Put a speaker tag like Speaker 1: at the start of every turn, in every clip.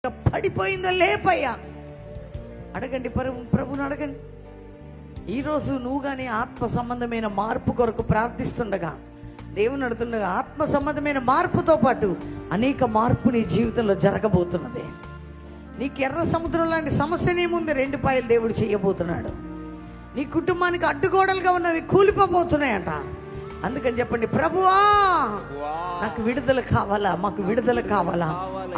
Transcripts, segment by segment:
Speaker 1: పడిపోయిందో లేపయ్యా. అడగండి, ప్రభుని అడగండి. ఈరోజు నువ్వు కానీ ఆత్మ సంబంధమైన మార్పు కొరకు ప్రార్థిస్తుండగా, దేవుని అడుగుతుండగా, ఆత్మ సంబంధమైన మార్పుతో పాటు అనేక మార్పు నీ జీవితంలో జరగబోతున్నది. నీకు ఎర్ర సముద్రం లాంటి సమస్యనేముంది, 2 పాయలు దేవుడు చేయబోతున్నాడు. నీ కుటుంబానికి అడ్డుగోడలుగా ఉన్నవి కూలిపోబోతున్నాయంట. అందుకని చెప్పండి, ప్రభువా నాకు విడుదల కావాలా, మాకు విడుదల కావాలా,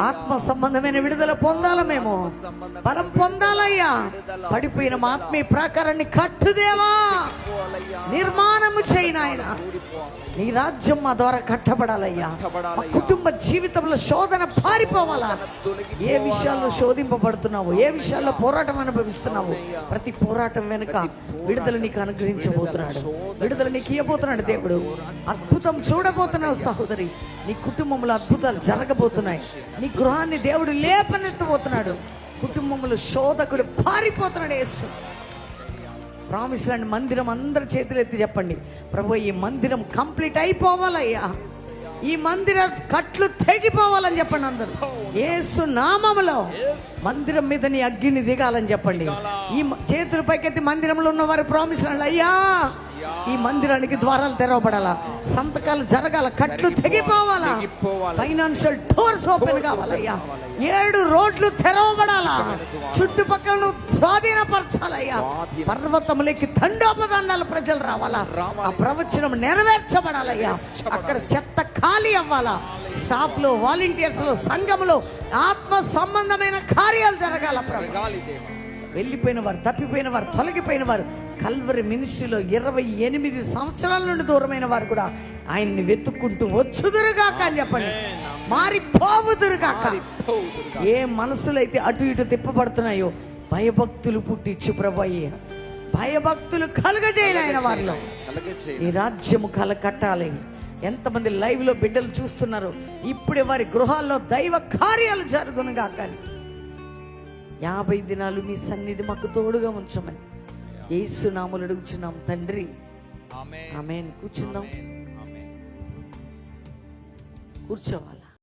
Speaker 1: ఆత్మ సంబంధమైన విడుదల పొందాలా, మేము బలం పొందాలయ్యా. పడిపోయిన మా ఆత్మీయ ప్రాకారాన్ని కట్టుదేవా, నిర్మాణము చేయి నాయన. నీ రాజ్యం మా ద్వారా కట్టబడాలయ్యా. మా కుటుంబ జీవితంలో శోధన పారిపోవాలా. ఏ విషయాల్లో శోధింపబడుతున్నావు, ఏ విషయాల్లో పోరాటం అనుభవిస్తున్నావు, ప్రతి పోరాటం వెనుక విడుదల నీకు అనుగ్రహించబోతున్నాడు, విడుదల నీకు ఇవ్వబోతున్నాడు దేవుడు. అద్భుతం చూడబోతున్నావు సహోదరి. నీ కుటుంబంలో అద్భుతాలు జరగబోతున్నాయి. నీ గృహాన్ని దేవుడు లేపనెత్తబోతున్నాడు. కుటుంబంలో శోధకుడు పారిపోతున్నాడు. యేసు ప్రామిస్ లాంటి మందిరం అందరి చేతులు ఎత్తి చెప్పండి, ప్రభు ఈ మందిరం కంప్లీట్ అయిపోవాలయ్యా, ఈ మందిర కట్లు తెగిపోవాలని చెప్పండి అందరూ. యేసు నామములో మందిరం మీద నీ అగ్గిని దిగాలని చెప్పండి. ఈ చేతుల పైకెత్తి మందిరంలో ఉన్న వారి ప్రామిస్ లాంటి, అయ్యా ఈ మందిరానికి ద్వారాలు తెరవబడాలా, సంతకాలు జరగాల, కట్లు తెగిపోవాలా, ఫైనాన్షియల్ డోర్స్ ఓపెన్ కావాలయ్యా, 7 రోడ్లు తెరవబడాలా, చుట్టుపక్కల స్వాధీనపరచాలయ్యా, పర్వతములకి తండోపదండాలు ప్రజలు రావాలా, ఆ ప్రవచనం నెరవేర్చబడాలయ్యా, అక్కడ చెత్త ఖాళీ అవ్వాలా, స్టాఫ్ లో, వాలంటీర్స్ లో, సంఘంలో ఆత్మ సంబంధమైన కార్యాలు జరగాల. వెళ్ళిపోయిన వారు, తప్పిపోయిన వారు, తొలగిపోయిన వారు, కల్వరి మినిస్ట్రీలో 28 సంవత్సరాల నుండి దూరమైన వారు కూడా ఆయన్ని వెతుక్కుంటూ వచ్చుదురుగాక అని చెప్పండి, మారిపోవుదురుగాక. ఏ మనసులు అయితే అటు ఇటు తిప్పబడుతున్నాయో భయభక్తులు పుట్టించు ప్రభయ్య, భయభక్తులు కలగజేయని ఆయన వారిలో. ఈ రాజ్యము కట్టాలి. ఎంతమంది లైవ్ లో బిడ్డలు చూస్తున్నారు, ఇప్పుడే వారి గృహాల్లో దైవ కార్యాలు జరుగునుగా. కానీ 50 దినాలు మీ సన్నిధి మాకు తోడుగా ఉంచమని యేసు నామములో అడుగుచున్నాం తండ్రి, ఆమేన్. కూర్చుందాం, కూర్చోవాలి.